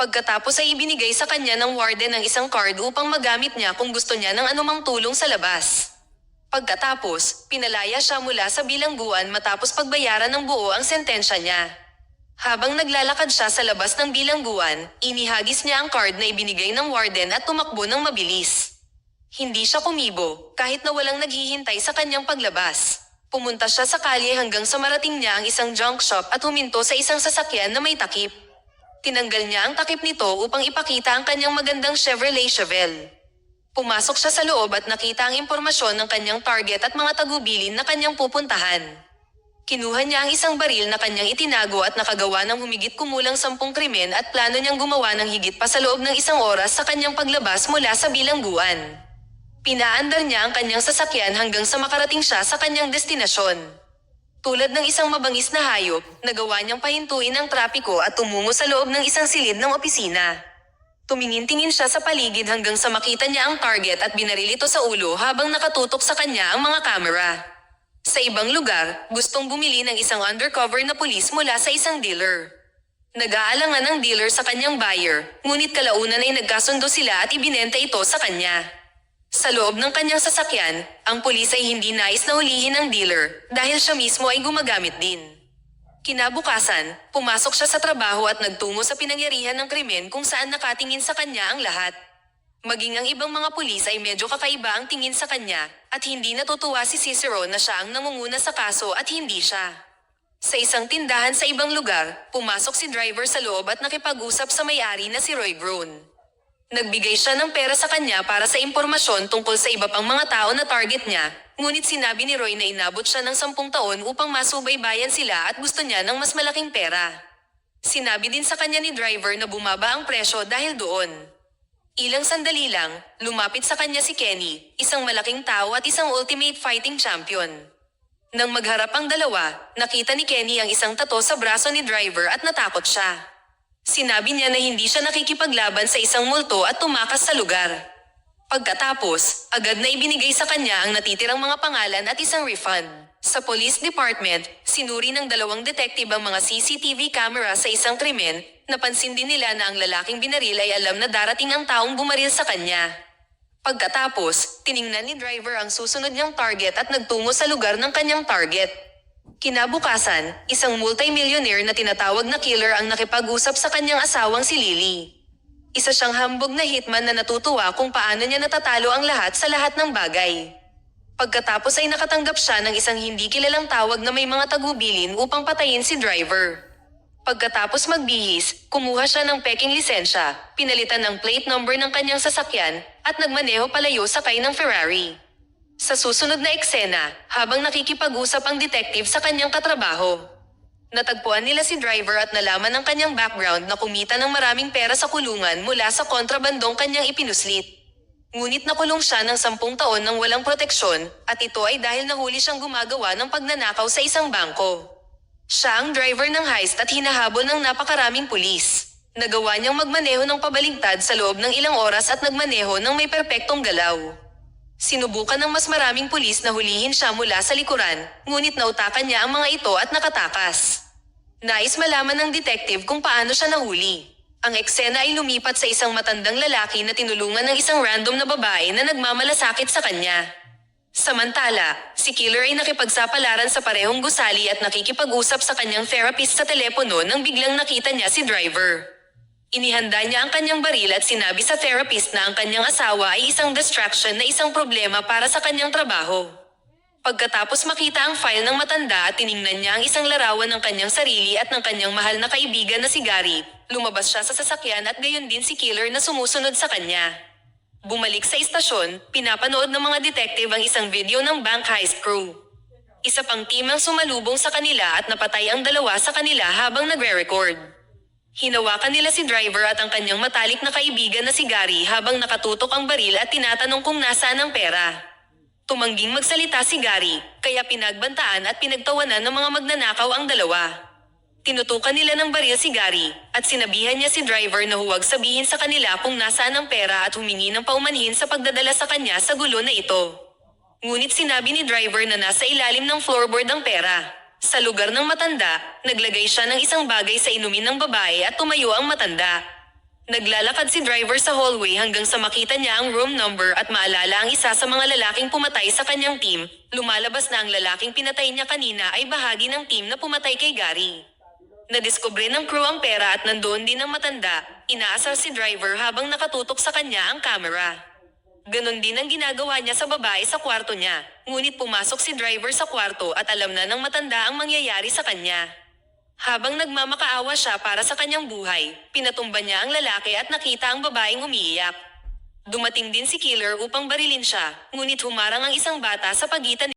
Pagkatapos ay ibinigay sa kanya ng warden ang isang card upang magamit niya kung gusto niya ng anumang tulong sa labas. Pagkatapos, pinalaya siya mula sa bilangguan matapos pagbayaran ng buo ang sentensya niya. Habang naglalakad siya sa labas ng bilangguan, inihagis niya ang card na ibinigay ng warden at tumakbo ng mabilis. Hindi siya kumibo, kahit na walang naghihintay sa kanyang paglabas. Pumunta siya sa kalye hanggang sa marating niya ang isang junk shop at huminto sa isang sasakyan na may takip. Tinanggal niya ang takip nito upang ipakita ang kanyang magandang Chevrolet Chevelle. Pumasok siya sa loob at nakita ang impormasyon ng kanyang target at mga tagubilin na kanyang pupuntahan. Kinuha niya ang isang baril na kanyang itinago at nakagawa ng humigit kumulang 10 krimen at plano niyang gumawa ng higit pa sa loob ng 1 oras sa kanyang paglabas mula sa bilangguan. Pinaandar niya ang kanyang sasakyan hanggang sa makarating siya sa kanyang destinasyon. Tulad ng isang mabangis na hayop, nagawa niyang pahintuin ang trapiko at tumungo sa loob ng isang silid ng opisina. Tumingin-tingin siya sa paligid hanggang sa makita niya ang target at binaril ito sa ulo habang nakatutok sa kanya ang mga kamera. Sa ibang lugar, gustong bumili ng isang undercover na pulis mula sa isang dealer. Nag-aalangan ang dealer sa kanyang buyer, ngunit kalaunan ay nagkasundo sila at ibinenta ito sa kanya. Sa loob ng kanyang sasakyan, ang pulis ay hindi nais na hulihin ang dealer dahil siya mismo ay gumagamit din. Kinabukasan, pumasok siya sa trabaho at nagtungo sa pinangyarihan ng krimen kung saan nakatingin sa kanya ang lahat. Maging ang ibang mga pulis ay medyo kakaiba ang tingin sa kanya at hindi natutuwa si Cicero na siya ang nangunguna sa kaso at hindi siya. Sa isang tindahan sa ibang lugar, pumasok si driver sa loob at nakipag-usap sa may-ari na si Roy Groen. Nagbigay siya ng pera sa kanya para sa impormasyon tungkol sa iba pang mga tao na target niya, ngunit sinabi ni Roy na inabot siya ng 10 taon upang masubaybayan sila at gusto niya ng mas malaking pera. Sinabi din sa kanya ni driver na bumaba ang presyo dahil doon. Ilang sandali lang, lumapit sa kanya si Kenny, isang malaking tao at isang ultimate fighting champion. Nang magharap ang dalawa, nakita ni Kenny ang isang tato sa braso ni driver at natakot siya. Sinabi niya na hindi siya nakikipaglaban sa isang multo at tumakas sa lugar. Pagkatapos, agad na ibinigay sa kanya ang natitirang mga pangalan at isang refund. Sa police department, sinuri ng 2 detective ang mga CCTV camera sa isang krimen. Napansin din nila na ang lalaking binaril ay alam na darating ang taong bumaril sa kanya. Pagkatapos, tiningnan ni driver ang susunod niyang target at nagtungo sa lugar ng kanyang target. Kinabukasan, isang multimillionaire na tinatawag na killer ang nakipag-usap sa kanyang asawang si Lily. Isa siyang hambog na hitman na natutuwa kung paano niya natatalo ang lahat sa lahat ng bagay. Pagkatapos ay nakatanggap siya ng isang hindi kilalang tawag na may mga tagubilin upang patayin si driver. Pagkatapos magbihis, kumuha siya ng peking lisensya, pinalitan ng plate number ng kanyang sasakyan, at nagmaneho palayo sakay ng Ferrari. Sa susunod na eksena, habang nakikipag-usap ang detective sa kanyang katrabaho, natagpuan nila si driver at nalaman ng kanyang background na kumita ng maraming pera sa kulungan mula sa kontrabandong kanyang ipinuslit. Ngunit nakulong siya ng 10 taon ng walang proteksyon, at ito ay dahil nahuli siyang gumagawa ng pagnanakaw sa isang bangko. Siya ang driver ng heist at hinahabol ng napakaraming pulis. Nagawa niyang magmaneho ng pabaligtad sa loob ng ilang oras at nagmaneho ng may perpektong galaw. Sinubukan ng mas maraming pulis na hulihin siya mula sa likuran, ngunit nautakan niya ang mga ito at nakatakas. Nais malaman ng detective kung paano siya nahuli. Ang eksena ay lumipat sa isang matandang lalaki na tinulungan ng isang random na babae na nagmamalasakit sa kanya. Samantala, si killer ay nakipagsapalaran sa parehong gusali at nakikipag-usap sa kanyang therapist sa telepono nang biglang nakita niya si driver. Inihanda niya ang kanyang baril at sinabi sa therapist na ang kanyang asawa ay isang distraction na isang problema para sa kanyang trabaho. Pagkatapos makita ang file ng matanda at tiningnan niya ang isang larawan ng kanyang sarili at ng kanyang mahal na kaibigan na si Gary, lumabas siya sa sasakyan at gayon din si killer na sumusunod sa kanya. Bumalik sa istasyon, pinapanood ng mga detective ang isang video ng bank heist crew. Isa pang team ang sumalubong sa kanila at napatay ang 2 sa kanila habang nagre-record. Hinawakan nila si driver at ang kanyang matalik na kaibigan na si Gary habang nakatutok ang baril at tinatanong kung nasaan ang pera. Tumangging magsalita si Gary, kaya pinagbantaan at pinagtawanan ng mga magnanakaw ang 2. Tinutukan nila ng baril si Gary, at sinabihan niya si driver na huwag sabihin sa kanila kung nasaan ang pera at humingi ng paumanhin sa pagdadala sa kanya sa gulo na ito. Ngunit sinabi ni driver na nasa ilalim ng floorboard ang pera. Sa lugar ng matanda, naglagay siya ng isang bagay sa inumin ng babae at tumayo ang matanda. Naglalakad si driver sa hallway hanggang sa makita niya ang room number at maalala ang isa sa mga lalaking pumatay sa kanyang team. Lumalabas na ang lalaking pinatay niya kanina ay bahagi ng team na pumatay kay Gary. Nadiskubre ng crew ang pera at nandoon din ang matanda. Inaasar si driver habang nakatutok sa kanya ang camera. Ganon din ang ginagawa niya sa babae sa kwarto niya. Ngunit pumasok si driver sa kwarto at alam na ng matanda ang mangyayari sa kanya. Habang nagmamakaawa siya para sa kanyang buhay, pinatumba niya ang lalaki at nakita ang babaeng umiiyak. Dumating din si killer upang barilin siya, ngunit humarang ang isang bata sa pagitan